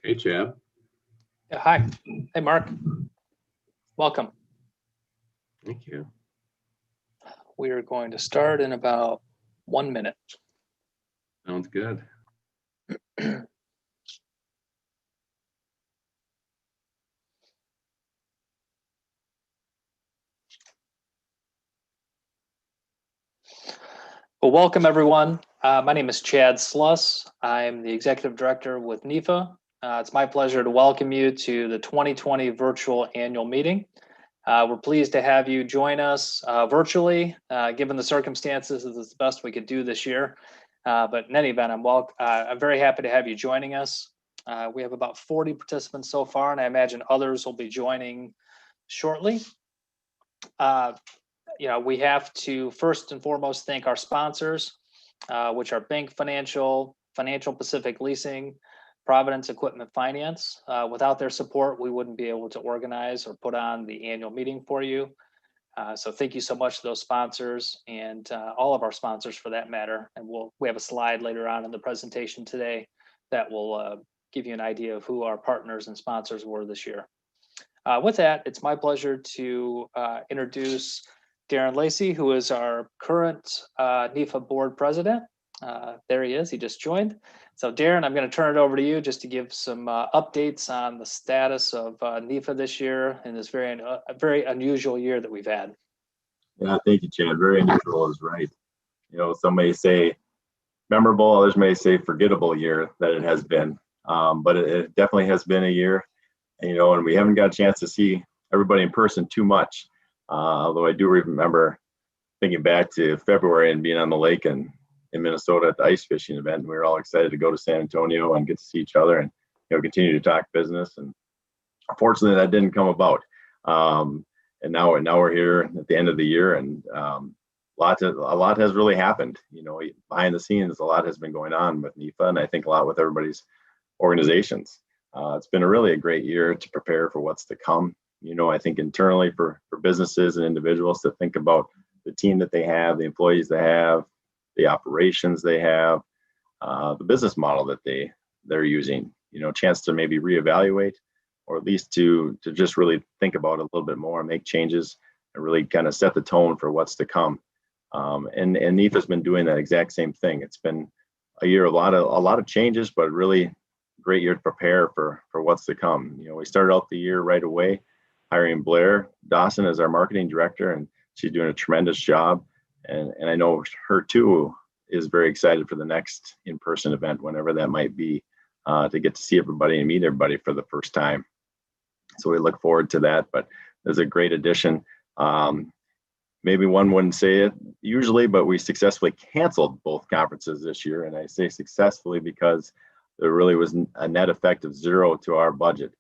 Hey, Chad. Yeah, hi. Hey, Mark. Welcome. Thank you. We are going to start in about 1 minute. Sounds good. Well, welcome everyone. My name is Chad Sluss. I'm the Executive Director with NEFA. It's my pleasure to welcome you to the 2020 virtual annual meeting. We're pleased to have you join us virtually. Given the circumstances, it's the best we could do this year. But in any event, I'm very happy to have you joining us. We have about 40 participants so far, and I imagine others will be joining shortly. We have to first and foremost thank our sponsors, which are Bank Financial, Financial Pacific Leasing, Providence Equipment Finance. Without their support, we wouldn't be able to organize or put on the annual meeting for you. So thank you so much to those sponsors and all of our sponsors for that matter. And we have a slide later on in the presentation today that will give you an idea of who our partners and sponsors were this year. With that, it's my pleasure to introduce Darren Lacey, who is our current NEFA board president. There he is, he just joined. So Darren, I'm going to turn it over to you just to give some updates on the status of NEFA this year in this very unusual year that we've had. Yeah, thank you, Chad. Very unusual is right. You know, some may say memorable, others may say forgettable year that it has been. But it definitely has been a year, and we haven't got a chance to see everybody in person too much. Although I do remember thinking back to February and being on the lake in Minnesota at the ice fishing event. And we were all excited to go to San Antonio and get to see each other and continue to talk business. And unfortunately, that didn't come about. And now we're here at the end of the year, and a lot has really happened. Behind the scenes, a lot has been going on with NEFA, and I think a lot with everybody's organizations. It's been a great year to prepare for what's to come. I think internally for businesses and individuals to think about the team that they have, the employees they have, the operations they have, the business model that they're using, chance to maybe reevaluate, or at least to just really think about it a little bit more and make changes and really kind of set the tone for what's to come. And NEFA's been doing that exact same thing. It's been a year, a lot of changes, but really great year to prepare for what's to come. We started out the year right away hiring Blair Dawson as our marketing director, and she's doing a tremendous job. And I know her too is very excited for the next in-person event, whenever that might be, to get to see everybody and meet everybody for the first time. So we look forward to that, but there's a great addition. Maybe one wouldn't say it usually, but we successfully canceled both conferences this year. And I say successfully because there really was a net effect of zero to our budget.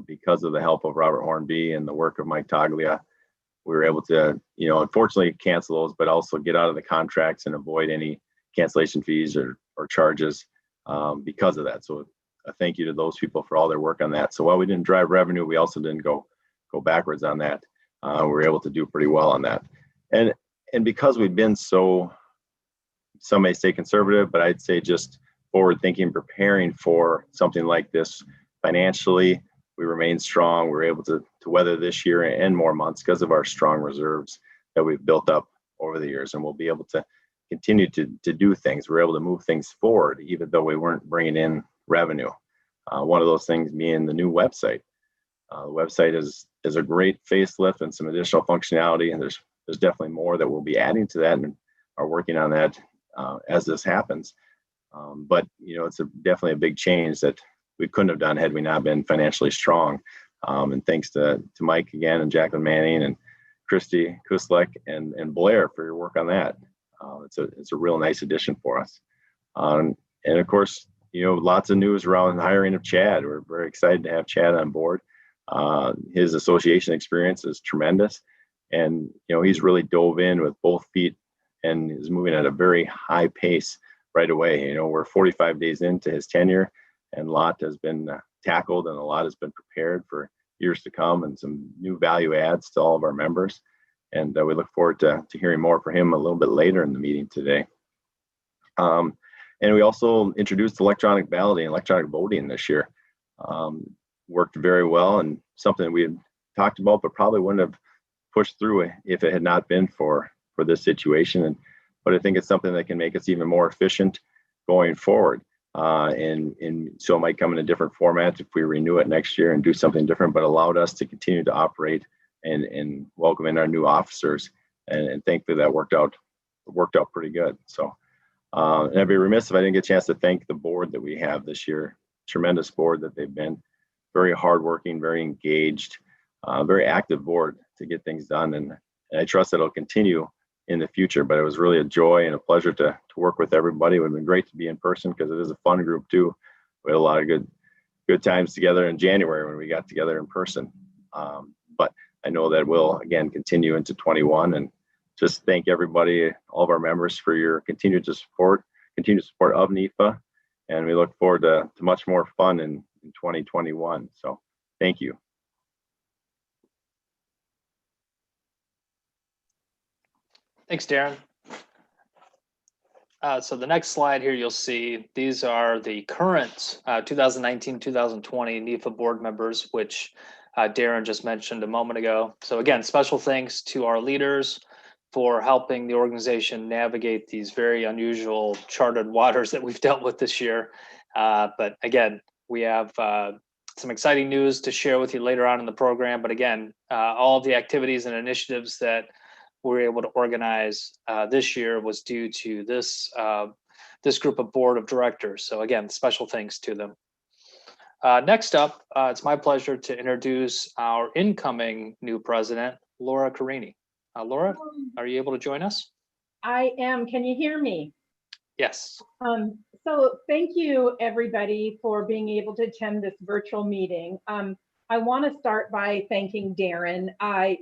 Because of the help of Robert Hornby and the work of Mike Taglia, we were able to, unfortunately cancel those, but also get out of the contracts and avoid any cancellation fees or charges because of that. So a thank you to those people for all their work on that. So while we didn't drive revenue, we also didn't go backwards on that. We were able to do pretty well on that. And because we've been so, some may say conservative, but I'd say just forward thinking, preparing for something like this financially, we remain strong. We're able to weather this year and more months because of our strong reserves that we've built up over the years, and we'll be able to continue to do things. We're able to move things forward, even though we weren't bringing in revenue. One of those things being the new website. The website is a great facelift and some additional functionality, and there's definitely more that we'll be adding to that and are working on that as this happens. But it's definitely a big change that we couldn't have done had we not been financially strong. And thanks to Mike again, and Jacqueline Manning and Christy Kuslek and Blair for your work on that. It's a real nice addition for us. And of course, lots of news around the hiring of Chad. We're very excited to have Chad on board. His association experience is tremendous. And, he's really dove in with both feet and is moving at a very high pace right away. We're 45 days into his tenure, and a lot has been tackled and a lot has been prepared for years to come, and some new value adds to all of our members. And we look forward to hearing more from him a little bit later in the meeting today. And we also introduced electronic balloting, electronic voting this year. worked very well, and something we had talked about, but probably wouldn't have pushed through it if it had not been for this situation. But I think it's something that can make us even more efficient going forward. And so it might come in a different format if we renew it next year and do something different, but allowed us to continue to operate and welcome in our new officers. And thankfully that worked out pretty good. So and I'd be remiss if I didn't get a chance to thank the board that we have this year. Tremendous board that they've been. Very hardworking, very engaged, very active board to get things done. And I trust that it'll continue in the future, but it was really a joy and a pleasure to work with everybody. It would have been great to be in person because it is a fun group too. We had a lot of good times together in January when we got together in person. But I know that we'll again continue into 21, and just thank everybody, all of our members, for your continued support of NEFA. And we look forward to much more fun in 2021. So thank you. Thanks, Darren. So the next slide here, you'll see these are the current 2019-2020 NEFA board members, which Darren just mentioned a moment ago. So again, special thanks to our leaders for helping the organization navigate these very unusual charted waters that we've dealt with this year. But again, we have some exciting news to share with you later on in the program. But again, all of the activities and initiatives that we were able to organize this year was due to this group of board of directors. So again, special thanks to them. Next up, it's my pleasure to introduce our incoming new president, Laura Carini. Laura, are you able to join us? I am. Can you hear me? Yes. So thank you, everybody, for being able to attend this virtual meeting. I want to start by thanking Darren. I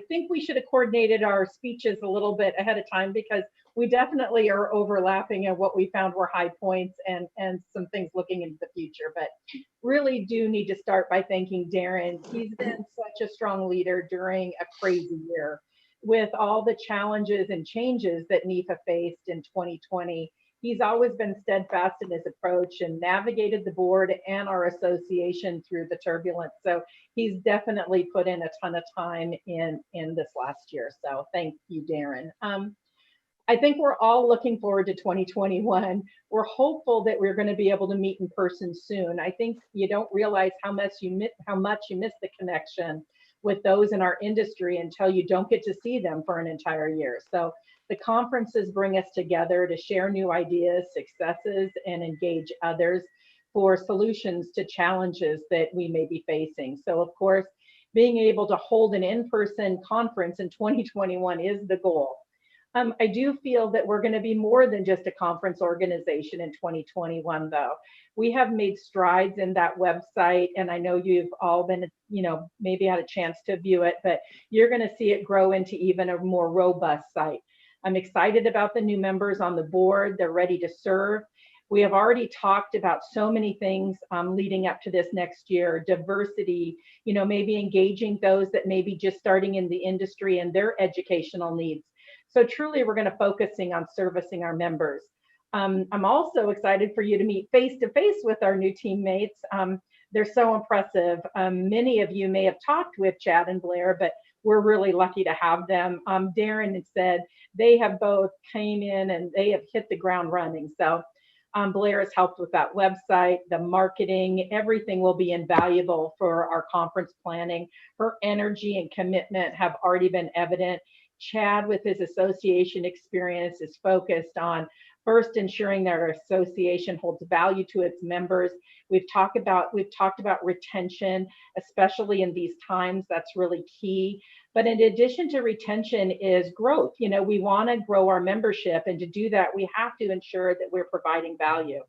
think we should have coordinated our speeches a little bit ahead of time because we definitely are overlapping at what we found were high points and some things looking into the future. But really do need to start by thanking Darren. He's been such a strong leader during a crazy year with all the challenges and changes that NEFA faced in 2020. He's always been steadfast in his approach and navigated the board and our association through the turbulence. So he's definitely put in a ton of time in this last year. So thank you, Darren. I think we're all looking forward to 2021. We're hopeful that we're going to be able to meet in person soon. I think you don't realize how much you miss the connection with those in our industry until you don't get to see them for an entire year. So the conferences bring us together to share new ideas, successes, and engage others for solutions to challenges that we may be facing. So of course, being able to hold an in-person conference in 2021 is the goal. I do feel that we're going to be more than just a conference organization in 2021, though. We have made strides in that website, and I know you've all been, maybe had a chance to view it, but you're going to see it grow into even a more robust site. I'm excited about the new members on the board. They're ready to serve. We have already talked about so many things leading up to this next year: diversity, maybe engaging those that may be just starting in the industry and their educational needs. So truly, we're going to focusing on servicing our members. I'm also excited for you to meet face-to-face with our new teammates. They're so impressive. Many of you may have talked with Chad and Blair, but we're really lucky to have them. Darren had said they have both came in and they have hit the ground running. So Blair has helped with that website, the marketing, everything will be invaluable for our conference planning. Her energy and commitment have already been evident. Chad, with his association experience, is focused on first ensuring that our association holds value to its members. We've talked about retention, especially in these times. That's really key. But in addition to retention is growth. We want to grow our membership, and to do that, we have to ensure that we're providing value.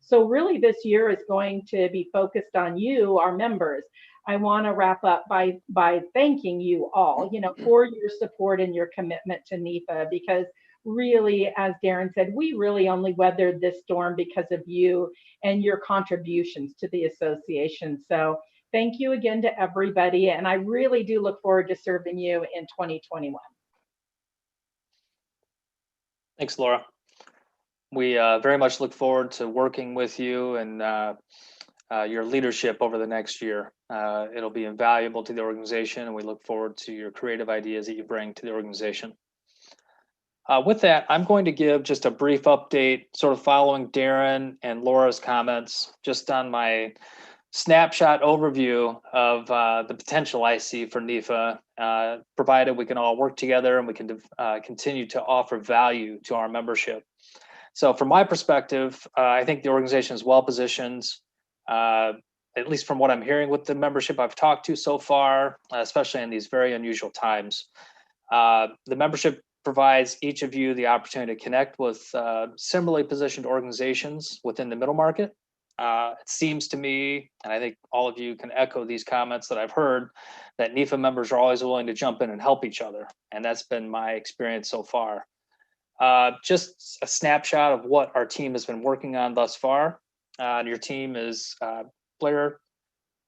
So really, this year is going to be focused on you, our members. I want to wrap up by thanking you all, for your support and your commitment to NEFA, because really, as Darren said, we really only weathered this storm because of you and your contributions to the association. So thank you again to everybody, and I really do look forward to serving you in 2021. Thanks, Laura. We very much look forward to working with you and your leadership over the next year. It'll be invaluable to the organization, and we look forward to your creative ideas that you bring to the organization. With that, I'm going to give just a brief update, sort of following Darren and Laura's comments, just on my snapshot overview of the potential I see for NEFA, provided we can all work together and we can continue to offer value to our membership. So from my perspective, I think the organization is well positioned, at least from what I'm hearing with the membership I've talked to so far, especially in these very unusual times. The membership provides each of you the opportunity to connect with similarly positioned organizations within the middle market. It seems to me, and I think all of you can echo these comments that I've heard, that NEFA members are always willing to jump in and help each other. And that's been my experience so far. Just a snapshot of what our team has been working on thus far. Your team is Blair,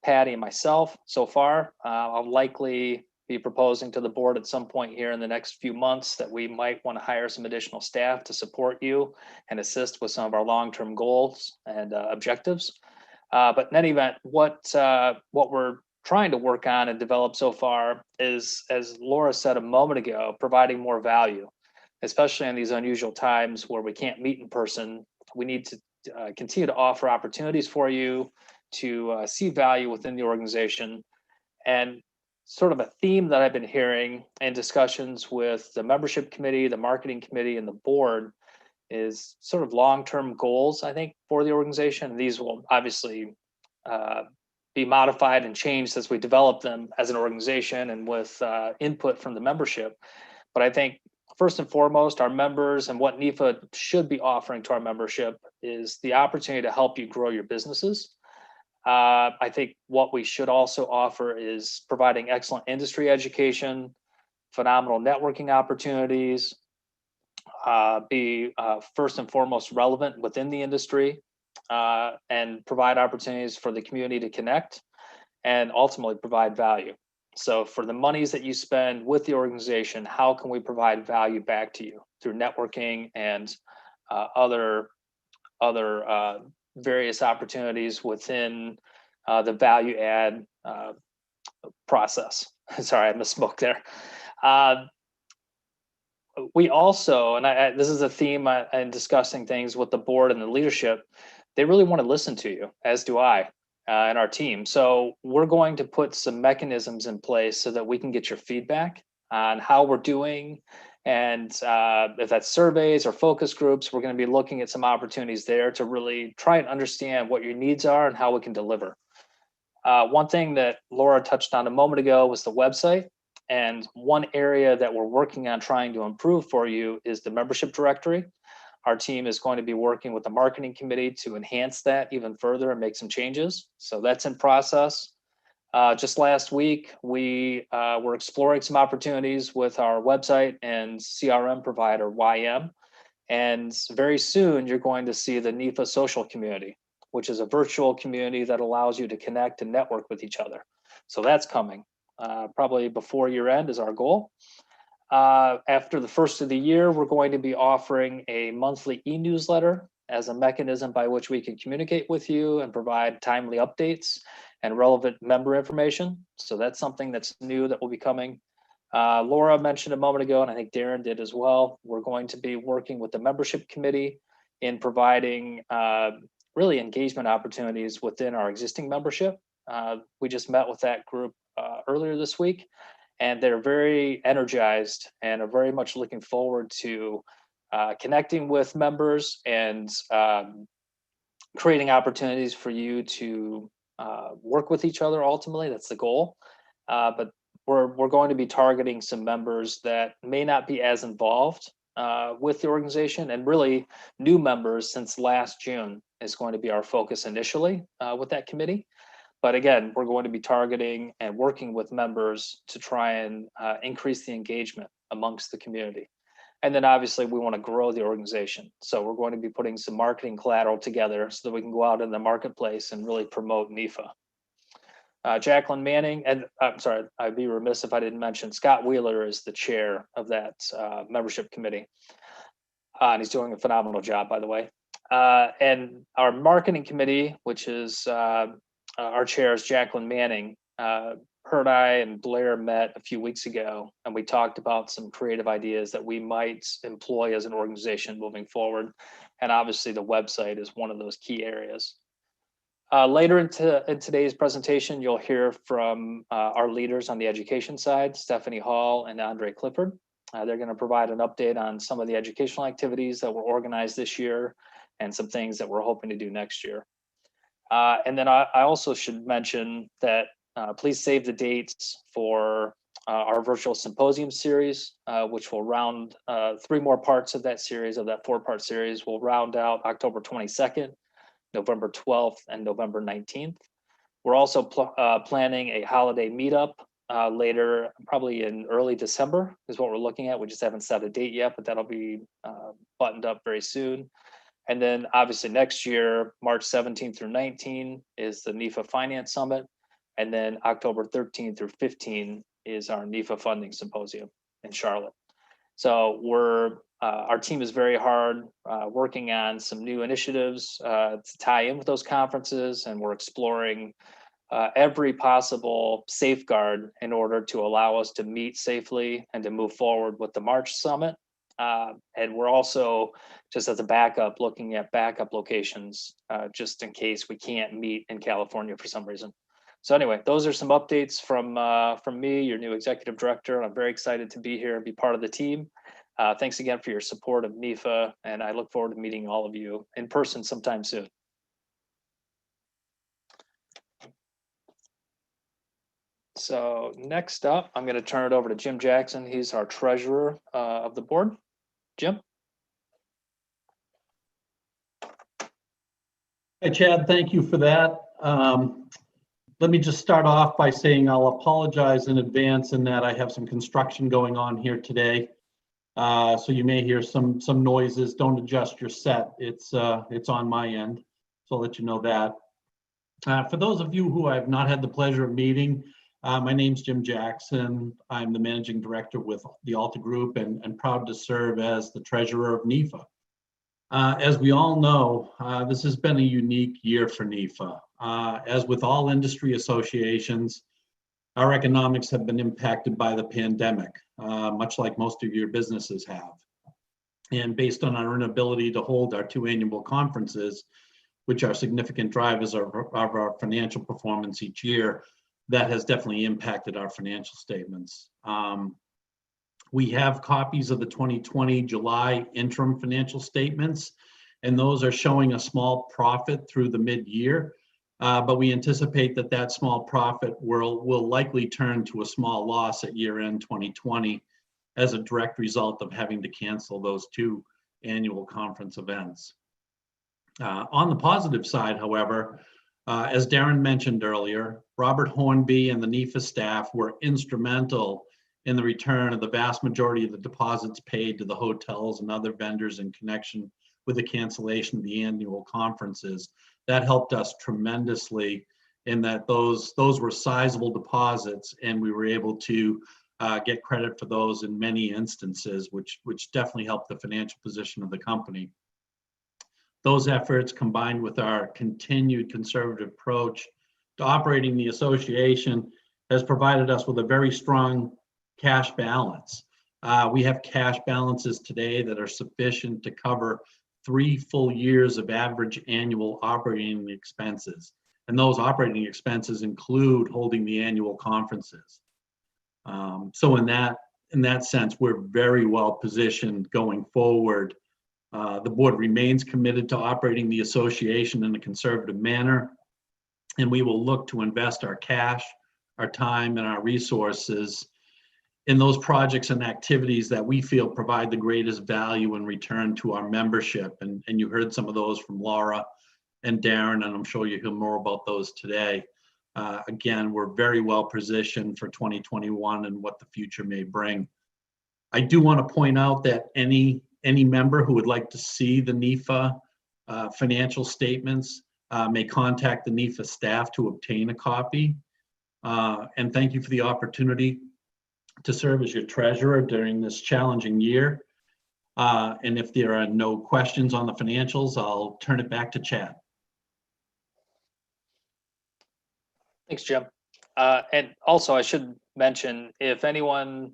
Patty, and myself so far. I'll likely be proposing to the board at some point here in the next few months that we might want to hire some additional staff to support you and assist with some of our long-term goals and objectives. But in any event, what we're trying to work on and develop so far is, as Laura said a moment ago, providing more value, especially in these unusual times where we can't meet in person. We need to continue to offer opportunities for you to see value within the organization. And sort of a theme that I've been hearing in discussions with the membership committee, the marketing committee, and the board is sort of long-term goals, I think, for the organization. These will obviously be modified and changed as we develop them as an organization and with input from the membership. But I think first and foremost, our members and what NEFA should be offering to our membership is the opportunity to help you grow your businesses. I think what we should also offer is providing excellent industry education, phenomenal networking opportunities, be first and foremost relevant within the industry, and provide opportunities for the community to connect and ultimately provide value. So for the monies that you spend with the organization, how can we provide value back to you through networking and other various opportunities within the value add process. Sorry, I misspoke there. We also, and this is a theme in discussing things with the board and the leadership, they really want to listen to you, as do I and our team. So we're going to put some mechanisms in place so that we can get your feedback on how we're doing. And if that's surveys or focus groups, we're going to be looking at some opportunities there to really try and understand what your needs are and how we can deliver. One thing that Laura touched on a moment ago was the website. And one area that we're working on trying to improve for you is the membership directory. Our team is going to be working with the marketing committee to enhance that even further and make some changes. So that's in process. Just last week, we were exploring some opportunities with our website and CRM provider, YM. And very soon, you're going to see the NEFA social community, which is a virtual community that allows you to connect and network with each other. So that's coming. Probably before year end is our goal. After the first of the year, we're going to be offering a monthly e-newsletter as a mechanism by which we can communicate with you and provide timely updates and relevant member information. So that's something that's new that will be coming. Laura mentioned a moment ago, and I think Darren did as well, we're going to be working with the membership committee in providing really engagement opportunities within our existing membership. We just met with that group earlier this week, and they're very energized and are very much looking forward to connecting with members and creating opportunities for you to work with each other. Ultimately, that's the goal. But we're going to be targeting some members that may not be as involved with the organization, and really new members since last June is going to be our focus initially with that committee. But again, we're going to be targeting and working with members to try and increase the engagement amongst the community. And then obviously we want to grow the organization. So we're going to be putting some marketing collateral together so that we can go out in the marketplace and really promote NEFA. Jacqueline Manning, and I'm sorry, I'd be remiss if I didn't mention Scott Wheeler is the chair of that membership committee. And he's doing a phenomenal job, by the way. And our marketing committee, which is our chair is Jacqueline Manning. Her and I and Blair met a few weeks ago, and we talked about some creative ideas that we might employ as an organization moving forward. And obviously the website is one of those key areas. Later in today's presentation, you'll hear from our leaders on the education side, Stephanie Hall and Andre Clifford. They're going to provide an update on some of the educational activities that were organized this year and some things that we're hoping to do next year. And then I also should mention that please save the dates for our virtual symposium series, which will round 3 more parts of that series, of that 4-part series. Will round out October 22nd, November 12th, and November 19th. We're also planning a holiday meetup later, probably in early December is what we're looking at. We just haven't set a date yet, but that'll be buttoned up very soon. And then obviously next year, March 17th through 19 is the NEFA Finance Summit. And then October 13th through 15 is our NEFA Funding Symposium in Charlotte. So our team is very hard working on some new initiatives to tie in with those conferences, and we're exploring every possible safeguard in order to allow us to meet safely and to move forward with the March Summit. And we're also, just as a backup, looking at backup locations just in case we can't meet in California for some reason. So anyway, those are some updates from me, your new executive director. I'm very excited to be here and be part of the team. Thanks again for your support of NEFA, and I look forward to meeting all of you in person sometime soon. So next up, I'm going to turn it over to Jim Jackson. He's our treasurer of the board. Jim? Hey, Chad, thank you for that. Let me just start off by saying I'll apologize in advance in that I have some construction going on here today. So you may hear some noises. Don't adjust your set. It's on my end. So I'll let you know that. For those of you who I have not had the pleasure of meeting, my name's Jim Jackson. I'm the managing director with the Alta Group and proud to serve as the treasurer of NEFA. As we all know, this has been a unique year for NEFA. As with all industry associations, our economics have been impacted by the pandemic, much like most of your businesses have. And based on our inability to hold our 2 annual conferences, which are significant drivers of our financial performance each year, that has definitely impacted our financial statements. We have copies of the 2020 July interim financial statements, and those are showing a small profit through the mid-year. But we anticipate that small profit will likely turn to a small loss at year-end 2020 as a direct result of having to cancel those 2 annual conference events. On the positive side, however, as Darren mentioned earlier, Robert Hornby and the NEFA staff were instrumental in the return of the vast majority of the deposits paid to the hotels and other vendors in connection with the cancellation of the annual conferences. That helped us tremendously in that those were sizable deposits, and we were able to get credit for those in many instances, which definitely helped the financial position of the company. Those efforts, combined with our continued conservative approach to operating the association, has provided us with a very strong cash balance. We have cash balances today that are sufficient to cover 3 full years of average annual operating expenses. And those operating expenses include holding the annual conferences. So in that sense, we're very well positioned going forward. The board remains committed to operating the association in a conservative manner, and we will look to invest our cash, our time, and our resources in those projects and activities that we feel provide the greatest value and return to our membership. And you heard some of those from Laura and Darren, and I'm sure you'll hear more about those today. Again, we're very well positioned for 2021 and what the future may bring. I do want to point out that any member who would like to see the NEFA financial statements may contact the NEFA staff to obtain a copy. And thank you for the opportunity to serve as your treasurer during this challenging year. And if there are no questions on the financials, I'll turn it back to Chad. Thanks, Jim. And also, I should mention, if anyone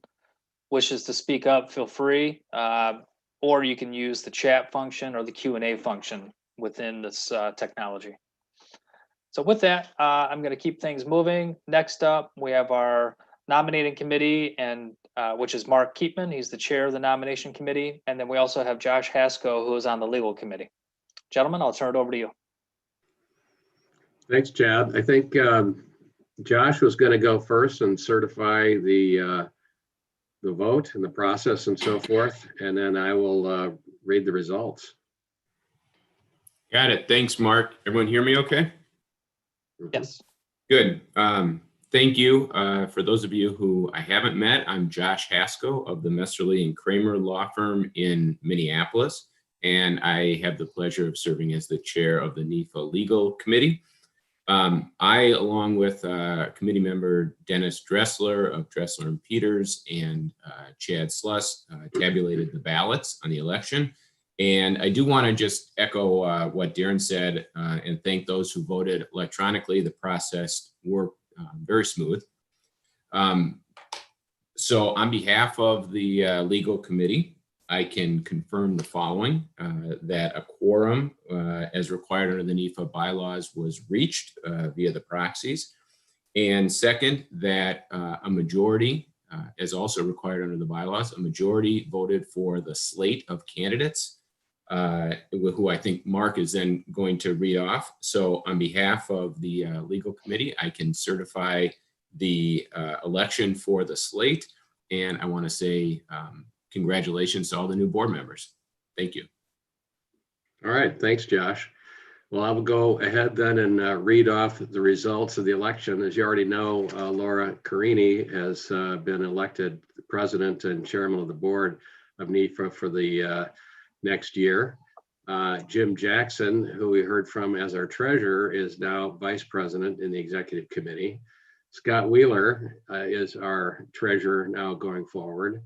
wishes to speak up, feel free, or you can use the chat function or the Q&A function within this technology. So with that, I'm going to keep things moving. Next up, we have our nominating committee, and which is Mark Keepman. He's the chair of the nomination committee. And then we also have Josh Haskell, who is on the legal committee. Gentlemen, I'll turn it over to you. Thanks, Chad. I think Josh was going to go first and certify the vote and the process and so forth, and then I will read the results. Got it. Thanks, Mark. Everyone hear me okay? Yes. Good. Thank you. For those of you who I haven't met, I'm Josh Haskell of the Messerly and Kramer law firm in Minneapolis, and I have the pleasure of serving as the chair of the NEFA Legal Committee. I, along with committee member Dennis Dressler of Dressler and Peters and Chad Sluss, tabulated the ballots on the election. And I do want to just echo what Darren said and thank those who voted electronically. The process worked very smooth. So on behalf of the legal committee, I can confirm the following, that a quorum as required under the NEFA bylaws was reached via the proxies. And second, that a majority, as also required under the bylaws, a majority voted for the slate of candidates, who I think Mark is then going to read off. So on behalf of the legal committee, I can certify the election for the slate. And I want to say, congratulations to all the new board members. Thank you. All right, thanks, Josh. Well, I will go ahead then and read off the results of the election. As you already know, Laura Carini has been elected president and chairman of the board of NEFA for the next year. Jim Jackson, who we heard from as our treasurer, is now vice president in the executive committee. Scott Wheeler is our treasurer now going forward.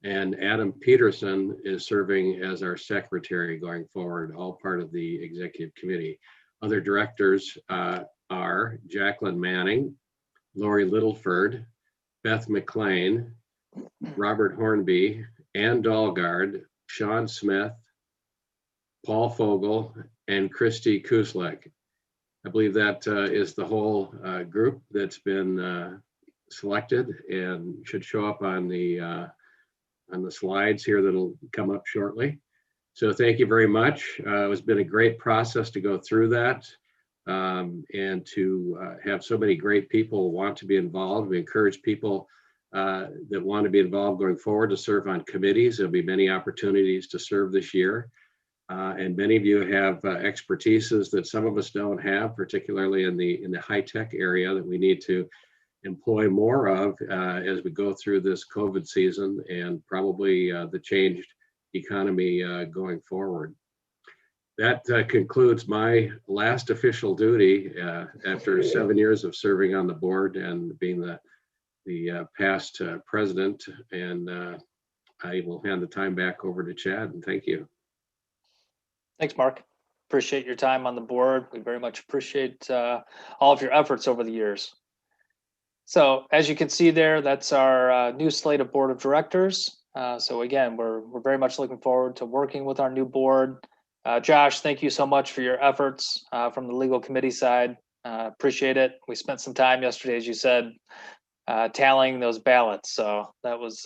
And Adam Peterson is serving as our secretary going forward, all part of the executive committee. Other directors are Jacqueline Manning, Lori Littleford, Beth McLean, Robert Hornby, Ann Dahlgard, Sean Smith, Paul Fogel, and Christy Kuslik. I believe that is the whole group that's been selected and should show up on the slides here that'll come up shortly. So thank you very much. It's been a great process to go through that and to have so many great people want to be involved. We encourage people that want to be involved going forward to serve on committees. There'll be many opportunities to serve this year. And many of you have expertises that some of us don't have, particularly in the high-tech area that we need to employ more of as we go through this COVID season and probably the changed economy going forward. That concludes my last official duty after 7 years of serving on the board and being the past president. And I will hand the time back over to Chad, and thank you. Thanks, Mark. Appreciate your time on the board. We very much appreciate all of your efforts over the years. So as you can see there, that's our new slate of board of directors. So again, we're very much looking forward to working with our new board. Josh, thank you so much for your efforts from the legal committee side. Appreciate it. We spent some time yesterday, as you said, tallying those ballots. So that was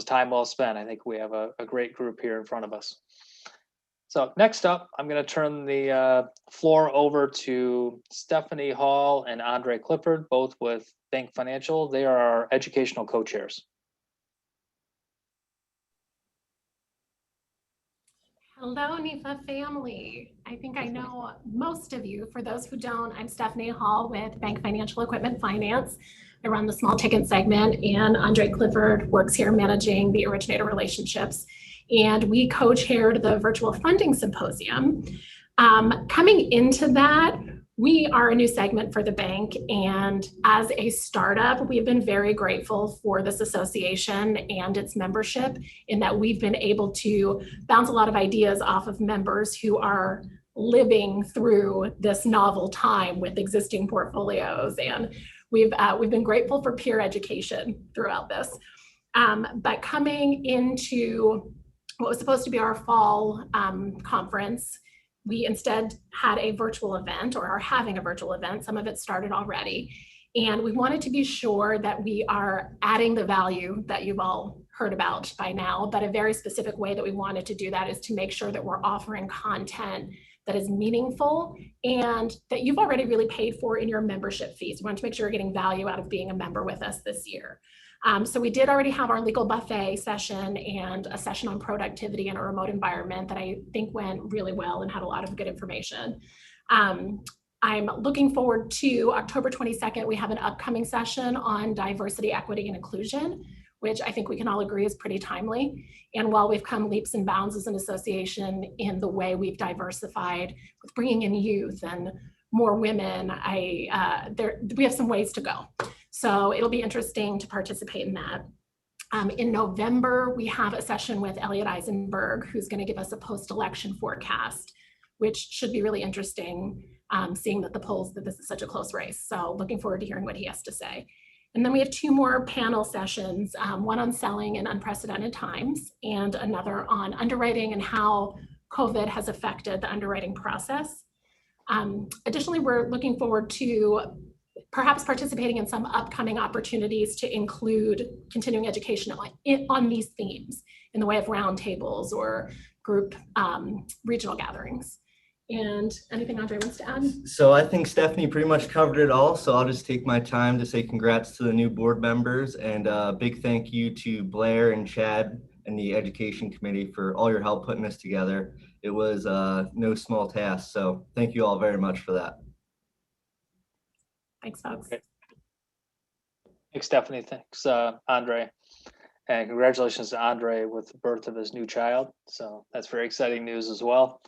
time well spent. I think we have a great group here in front of us. So next up, I'm going to turn the floor over to Stephanie Hall and Andre Clifford, both with Bank Financial. They are our educational co-chairs. Hello, NEFA family. I think I know most of you. For those who don't, I'm Stephanie Hall with Bank Financial Equipment Finance. I run the small ticket segment, and Andre Clifford works here managing the originator relationships. And we co-chaired the virtual funding symposium. Coming into that, We are a new segment for the bank, and as a startup, we've been very grateful for this association and its membership in that we've been able to bounce a lot of ideas off of members who are living through this novel time with existing portfolios. And we've been grateful for peer education throughout this. But coming into what was supposed to be our fall conference, we instead had a virtual event, or are having a virtual event. Some of it started already. And we wanted to be sure that we are adding the value that you've all heard about by now, but a very specific way that we wanted to do that is to make sure that we're offering content that is meaningful and that you've already really paid for in your membership fees. We want to make sure you're getting value out of being a member with us this year. So we did already have our legal buffet session and a session on productivity in a remote environment that I think went really well and had a lot of good information. I'm looking forward to October 22nd. We have an upcoming session on diversity, equity, and inclusion, which I think we can all agree is pretty timely. And while we've come leaps and bounds as an association in the way we've diversified with bringing in youth and more women, we have some ways to go. So it'll be interesting to participate in that. In November, we have a session with Elliot Eisenberg, who's going to give us a post-election forecast, which should be really interesting, seeing that this is such a close race. So looking forward to hearing what he has to say. And then we have 2 more panel sessions, one on selling in unprecedented times and another on underwriting and how COVID has affected the underwriting process. Additionally, we're looking forward to perhaps participating in some upcoming opportunities to include continuing education on these themes in the way of roundtables or group regional gatherings. And anything Andre wants to add? So I think Stephanie pretty much covered it all. So I'll just take my time to say congrats to the new board members and a big thank you to Blair and Chad and the education committee for all your help putting this together. It was no small task. So thank you all very much for that. Thanks, folks. Okay. Thanks, Stephanie. Thanks, Andre. And congratulations to Andre with the birth of his new child. So that's very exciting news as well.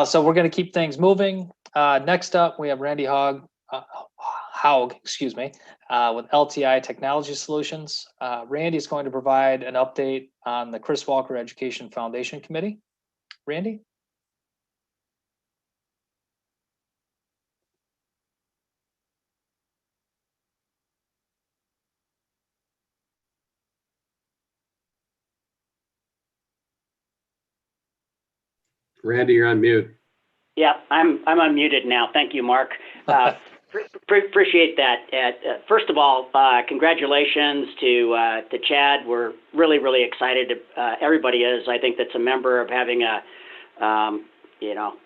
So we're going to keep things moving. Next up, we have Randy Haug, with LTI Technology Solutions. Randy is going to provide an update on the Chris Walker Education Foundation Committee. Randy? Randy, you're on mute. Yeah, I'm unmuted now. Thank you, Mark. Appreciate that. First of all, congratulations to Chad. We're really excited. Everybody is. I think that's a member of having a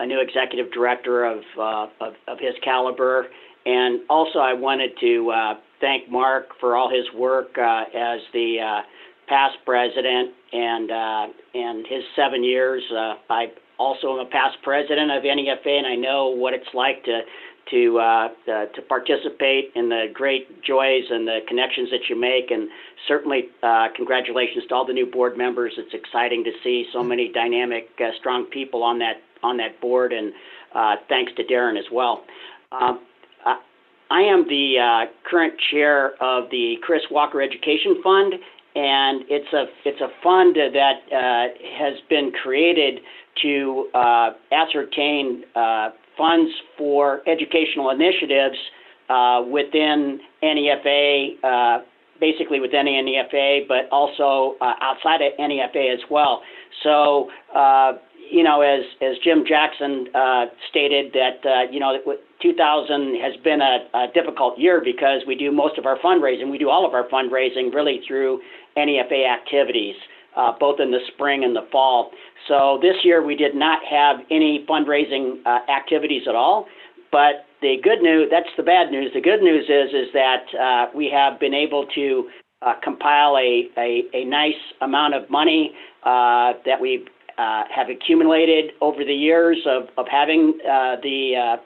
new executive director of his caliber. And also, I wanted to thank Mark for all his work as the past president and his 7 years. I also am a past president of NEFA, and I know what it's like to participate in the great joys and the connections that you make. And certainly, congratulations to all the new board members. It's exciting to see so many dynamic, strong people on that board. And thanks to Darren as well. I am the current chair of the Chris Walker Education Fund, and it's a fund that has been created to ascertain funds for educational initiatives within NEFA, basically within NEFA, but also outside of NEFA as well. So, as Jim Jackson stated, that 2000 has been a difficult year because we do most of our fundraising. We do all of our fundraising really through NEFA activities, both in the spring and the fall. So this year we did not have any fundraising activities at all. But the good news, that's the bad news. The good news is that we have been able to compile a nice amount of money that we have accumulated over the years of having the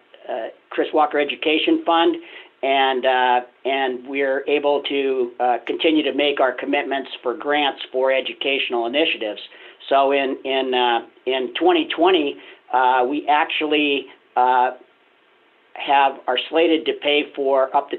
Chris Walker Education Fund. And we're able to continue to make our commitments for grants for educational initiatives. So in 2020, we actually are slated to pay for up to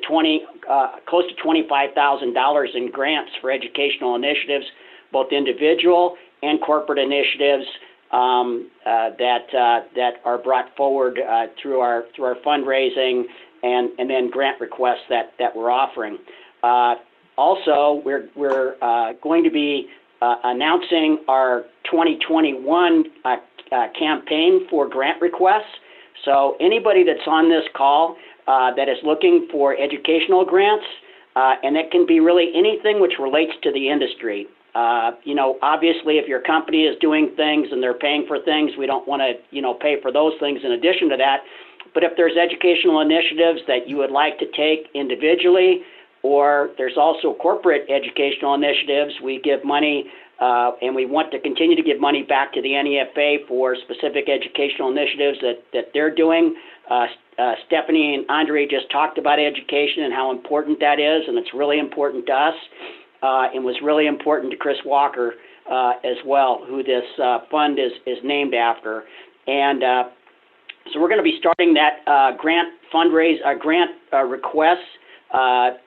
close to $25,000 in grants for educational initiatives, both individual and corporate initiatives that are brought forward through our fundraising and then grant requests that we're offering. Also, we're going to be announcing our 2021 campaign for grant requests. So anybody that's on this call that is looking for educational grants, and it can be really anything which relates to the industry. Obviously, if your company is doing things and they're paying for things, we don't want to, pay for those things in addition to that. But if there's educational initiatives that you would like to take individually, or there's also corporate educational initiatives, we give money and we want to continue to give money back to the NEFA for specific educational initiatives that they're doing. Stephanie and Andre just talked about education and how important that is, and it's really important to us. And was really important to Chris Walker as well, who this fund is named after. And so we're going to be starting that grant request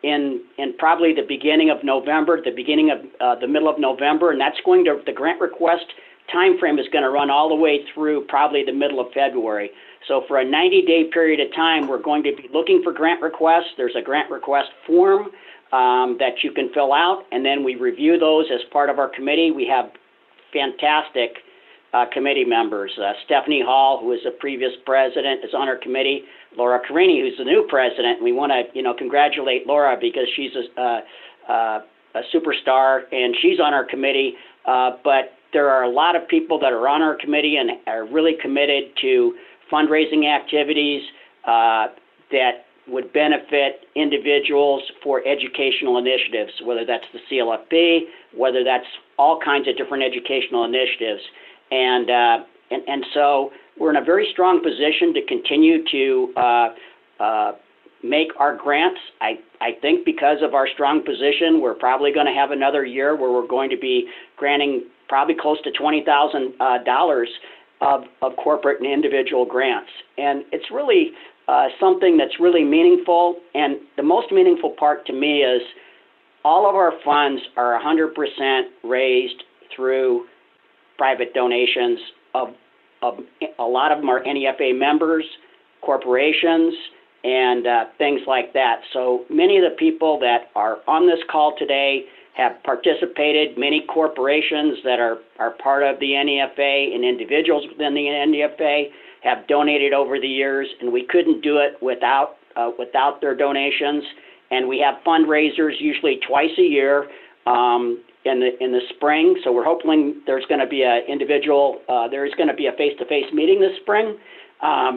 in probably the beginning of November, the middle of November, and the grant request time frame is going to run all the way through probably the middle of February. So for a 90-day period of time, we're going to be looking for grant requests. There's a grant request form that you can fill out, and then we review those as part of our committee. We have fantastic committee members. Stephanie Hall, who is a previous president, is on our committee. Laura Carini, who's the new president. And we want to, congratulate Laura because she's a superstar, and she's on our committee. But there are a lot of people that are on our committee and are really committed to fundraising activities that would benefit individuals for educational initiatives, whether that's the CLFB, whether that's all kinds of different educational initiatives. And so we're in a very strong position to continue to make our grants. I think because of our strong position, we're probably going to have another year where we're going to be granting probably close to $20,000 of corporate and individual grants. And it's really something that's really meaningful. And the most meaningful part to me is all of our funds are 100% raised through private donations of a lot of them are NEFA members, corporations, and things like that. So many of the people that are on this call today have participated. Many corporations that are part of the NEFA and individuals within the NEFA have donated over the years, and we couldn't do it without their donations. And we have fundraisers usually twice a year in the spring. So we're hoping there's going to be a face-to-face meeting this spring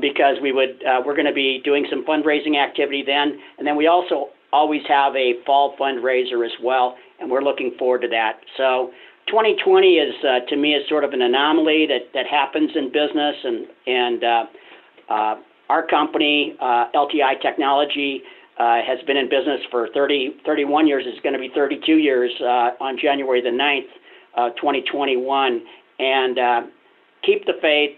because we're going to be doing some fundraising activity then. And then we also always have a fall fundraiser as well, and we're looking forward to that. So 2020 is, to me, is sort of an anomaly that happens in business, and our company, LTI Technology, has been in business for 31 years. It's going to be 32 years on January the 9th, 2021. And keep the faith.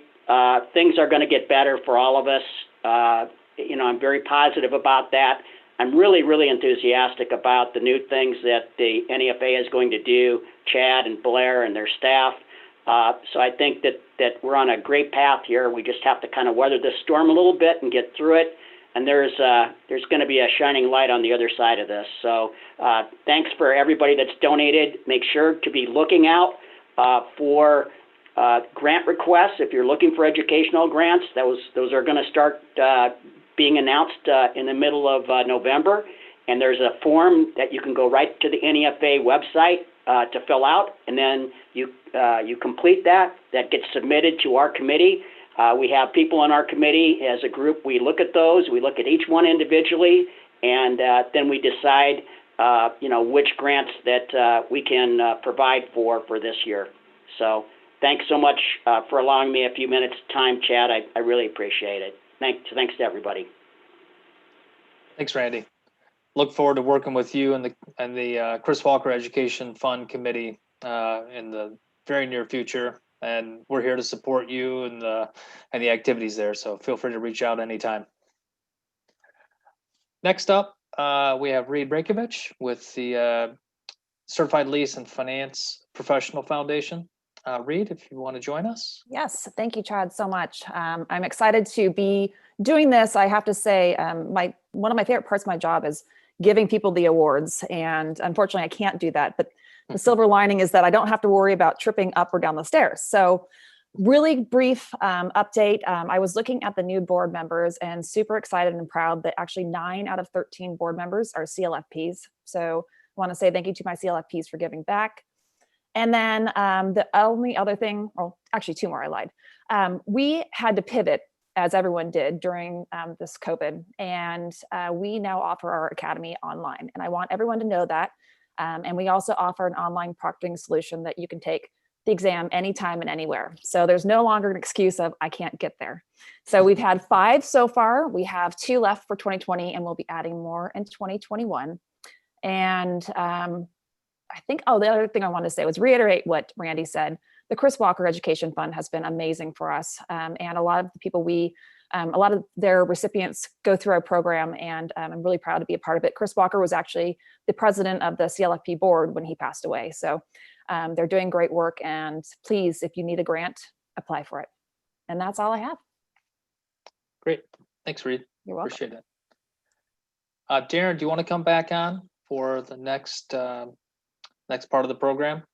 Things are going to get better for all of us. I'm very positive about that. I'm really, really enthusiastic about the new things that the NEFA is going to do, Chad and Blair and their staff. So I think that we're on a great path here. We just have to kind of weather this storm a little bit and get through it. And there's going to be a shining light on the other side of this. So thanks for everybody that's donated. Make sure to be looking out for grant requests. If you're looking for educational grants, those are going to start being announced in the middle of November. And there's a form that you can go right to the NEFA website to fill out. And then you complete that. That gets submitted to our committee. We have people on our committee as a group. We look at those. We look at each one individually, and then we decide, which grants that we can provide for this year. So thanks so much for allowing me a few minutes time, Chad. I really appreciate it. Thanks to everybody. Thanks, Randy. Look forward to working with you and the Chris Walker Education Fund Committee in the very near future. And we're here to support you and the activities there. So feel free to reach out anytime. Next up, we have Reed Breakovich with the Certified Lease and Finance Professional Foundation. Reed, if you want to join us. Yes, thank you, Chad, so much. I'm excited to be doing this. I have to say, one of my favorite parts of my job is giving people the awards, and unfortunately, I can't do that. But the silver lining is that I don't have to worry about tripping up or down the stairs. So, really brief update. I was looking at the new board members and super excited and proud that actually 9 out of 13 board members are CLFPs. So, I want to say thank you to my CLFPs for giving back. And then the only other thing, well, actually 2 more, I lied. We had to pivot, as everyone did during this COVID, and we now offer our academy online. And I want everyone to know that. And we also offer an online proctoring solution that you can take the exam anytime and anywhere. So there's no longer an excuse of I can't get there. So we've had 5 so far. We have 2 left for 2020, and we'll be adding more in 2021. And I think, the other thing I wanted to say was reiterate what Randy said. The Chris Walker Education Fund has been amazing for us. And a lot of the people a lot of their recipients go through our program, and I'm really proud to be a part of it. Chris Walker was actually the president of the CLFP board when he passed away. So they're doing great work, and please, if you need a grant, apply for it. And that's all I have. Great. Thanks, Reed. You're welcome. Appreciate it. Darren, do you want to come back on for the next part of the program?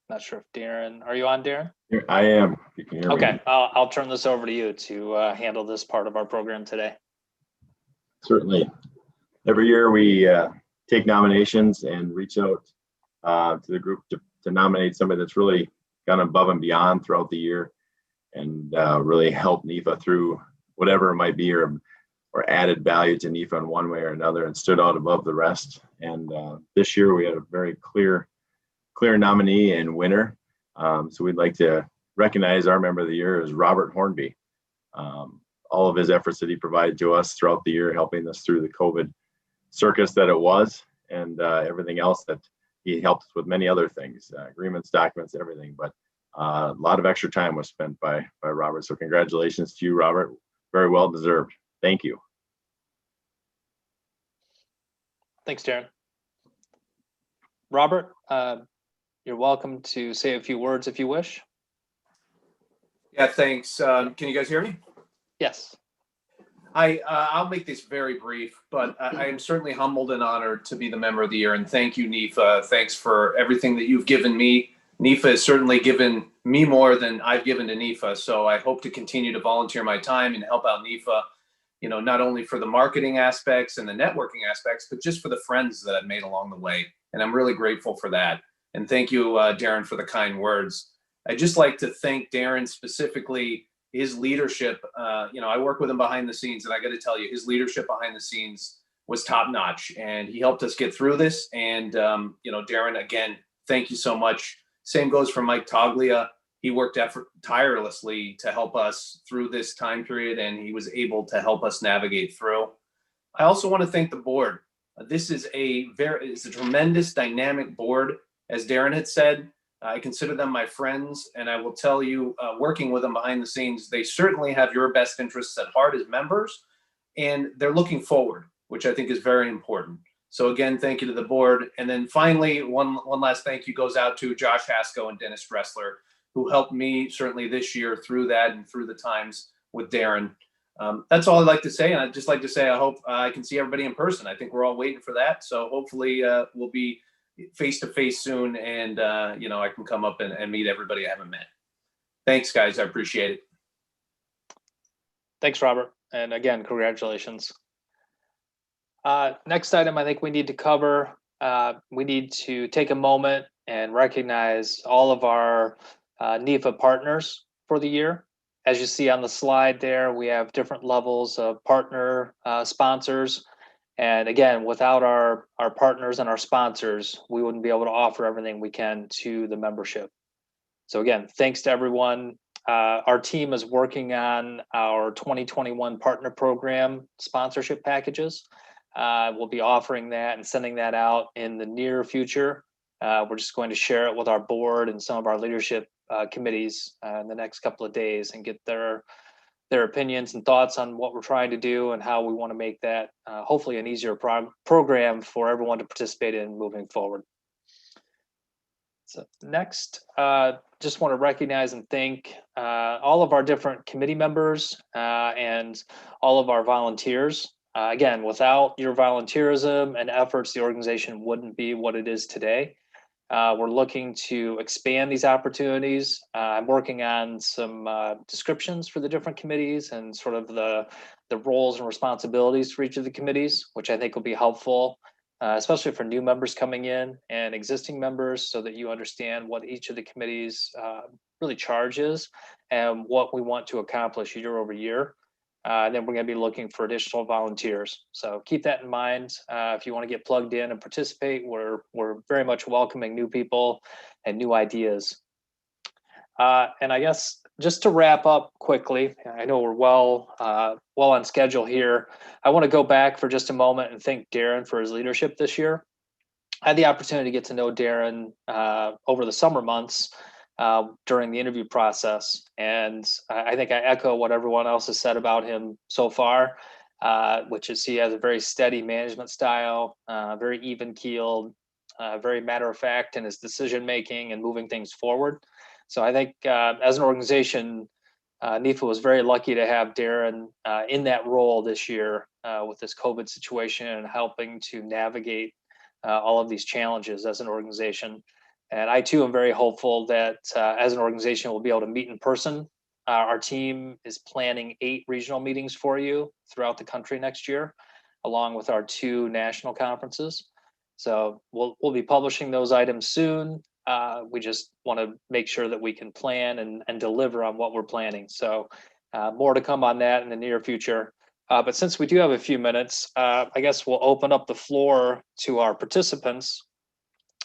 Not sure if Darren, are you on, Darren? I am. You can hear me. Okay, I'll turn this over to you to handle this part of our program today. Certainly. Every year we take nominations and reach out to the group to nominate somebody that's really gone above and beyond throughout the year and really help NEFA through whatever it might be, or added value to NEFA in one way or another and stood out above the rest. And this year we had a very clear nominee and winner. So we'd like to recognize our member of the year is Robert Hornby. All of his efforts that he provided to us throughout the year, helping us through the COVID circus that it was, and everything else that he helped us with, many other things, agreements, documents, everything. But a lot of extra time was spent by Robert. So congratulations to you, Robert. Very well deserved. Thank you. Thanks, Darren. Robert, you're welcome to say a few words if you wish. Yeah, thanks. Can you guys hear me? Yes. I'll make this very brief, but I am certainly humbled and honored to be the member of the year. And thank you, NEFA. Thanks for everything that you've given me. NEFA has certainly given me more than I've given to NEFA. So I hope to continue to volunteer my time and help out NEFA, not only for the marketing aspects and the networking aspects, but just for the friends that I've made along the way. And I'm really grateful for that. And thank you, Darren, for the kind words. I'd just like to thank Darren specifically, his leadership. I work with him behind the scenes, and I got to tell you, his leadership behind the scenes was top notch, and he helped us get through this. And, Darren, again, thank you so much. Same goes for Mike Toglia. He worked tirelessly to help us through this time period, and he was able to help us navigate through. I also want to thank the board. This is it's a tremendous dynamic board. As Darren had said, I consider them my friends, and I will tell you, working with them behind the scenes, they certainly have your best interests at heart as members, and they're looking forward, which I think is very important. So again, thank you to the board. And then finally, one last thank you goes out to Josh Haskell and Dennis Dressler, who helped me certainly this year through that and through the times with Darren. That's all I'd like to say. And I'd just like to say, I hope I can see everybody in person. I think we're all waiting for that. So hopefully we'll be face-to-face soon, and I can come up and meet everybody I haven't met. Thanks, guys. I appreciate it. Thanks, Robert. And again, congratulations. Next item I think we need to cover, we need to take a moment and recognize all of our NEFA partners for the year. As you see on the slide there, we have different levels of partner sponsors. And again, without our partners and our sponsors, we wouldn't be able to offer everything we can to the membership. So again, thanks to everyone. Our team is working on our 2021 partner program sponsorship packages. We'll be offering that and sending that out in the near future. We're just going to share it with our board and some of our leadership committees in the next couple of days and get their opinions and thoughts on what we're trying to do and how we want to make that hopefully an easier program for everyone to participate in moving forward. So next, just want to recognize and thank all of our different committee members and all of our volunteers. Again, without your volunteerism and efforts, the organization wouldn't be what it is today. We're looking to expand these opportunities. I'm working on some descriptions for the different committees and sort of the roles and responsibilities for each of the committees, which I think will be helpful, especially for new members coming in and existing members, so that you understand what each of the committees really charges and what we want to accomplish year over year. And then we're going to be looking for additional volunteers. So keep that in mind. If you want to get plugged in and participate, we're very much welcoming new people and new ideas. And I guess just to wrap up quickly, I know we're well on schedule here. I want to go back for just a moment and thank Darren for his leadership this year. I had the opportunity to get to know Darren over the summer months during the interview process. And I think I echo what everyone else has said about him so far, which is he has a very steady management style, very even keeled, very matter of fact in his decision making and moving things forward. So I think as an organization, NEFA was very lucky to have Darren in that role this year with this COVID situation and helping to navigate all of these challenges as an organization. And I too am very hopeful that as an organization, we'll be able to meet in person. Our team is planning 8 regional meetings for you throughout the country next year, along with our 2 national conferences. So we'll be publishing those items soon. We just want to make sure that we can plan and deliver on what we're planning. So more to come on that in the near future. But since we do have a few minutes, I guess we'll open up the floor to our participants.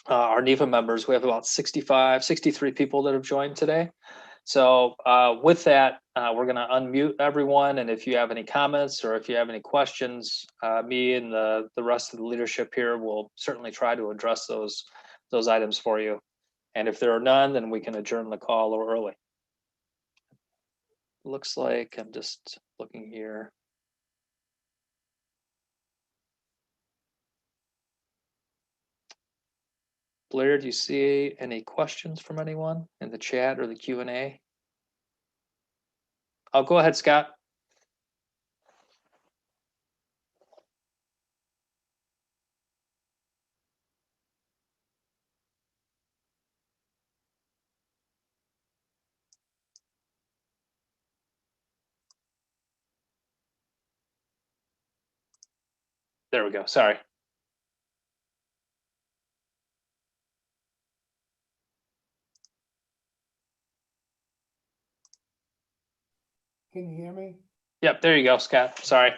Our NEFA members, we have about 63 people that have joined today. So with that, we're going to unmute everyone. And if you have any comments or if you have any questions, me and the rest of the leadership here will certainly try to address those items for you. And if there are none, then we can adjourn the call a little early. Looks like I'm just looking here. Blair, do you see any questions from anyone in the chat or the Q&A? Oh, go ahead, Scott. There we go. Sorry. Can you hear me? Yep, there you go, Scott. Sorry.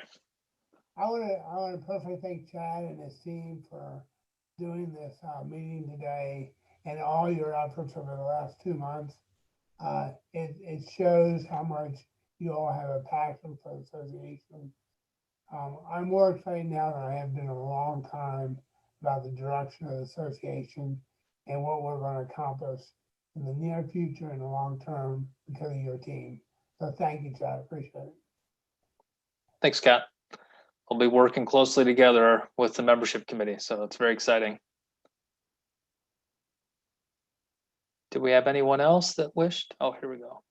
I want to personally thank Chad and his team for doing this meeting today and all your efforts over the last 2 months. It shows how much you all have a passion for the association. I'm more excited now than I have been in a long time about the direction of the association and what we're going to accomplish in the near future and the long term because of your team. So thank you, Chad. Appreciate it. Thanks, Scott. We'll be working closely together with the membership committee, so it's very exciting. Do we have anyone else that wished? Oh, here we go.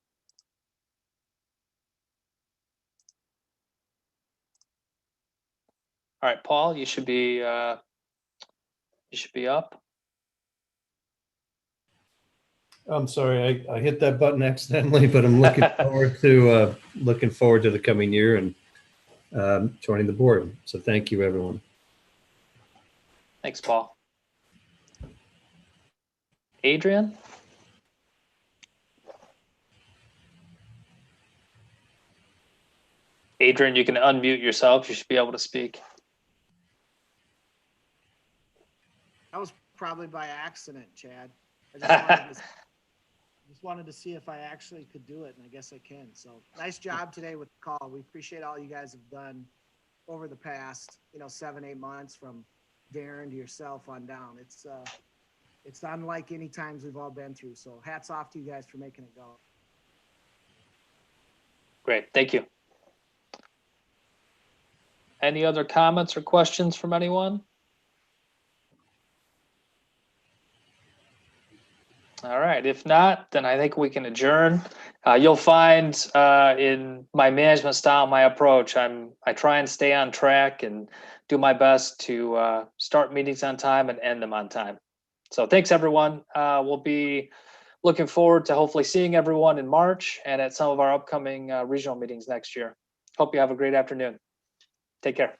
All right, Paul, you should be up. I'm sorry, I hit that button accidentally, but I'm looking forward to the coming year and joining the board. So thank you, everyone. Thanks, Paul. Adrian? Adrian, you can unmute yourself. You should be able to speak. That was probably by accident, Chad. I just wanted to see if I actually could do it, and I guess I can. So nice job today with the call. We appreciate all you guys have done over the past, 7-8 months, from Darren to yourself on down. it's unlike any times we've all been through. So hats off to you guys for making it go. Great, thank you. Any other comments or questions from anyone? All right, if not, then I think we can adjourn. You'll find in my management style, my approach, I try and stay on track and do my best to start meetings on time and end them on time. So thanks, everyone. We'll be looking forward to hopefully seeing everyone in March and at some of our upcoming regional meetings next year. Hope you have a great afternoon. Take care.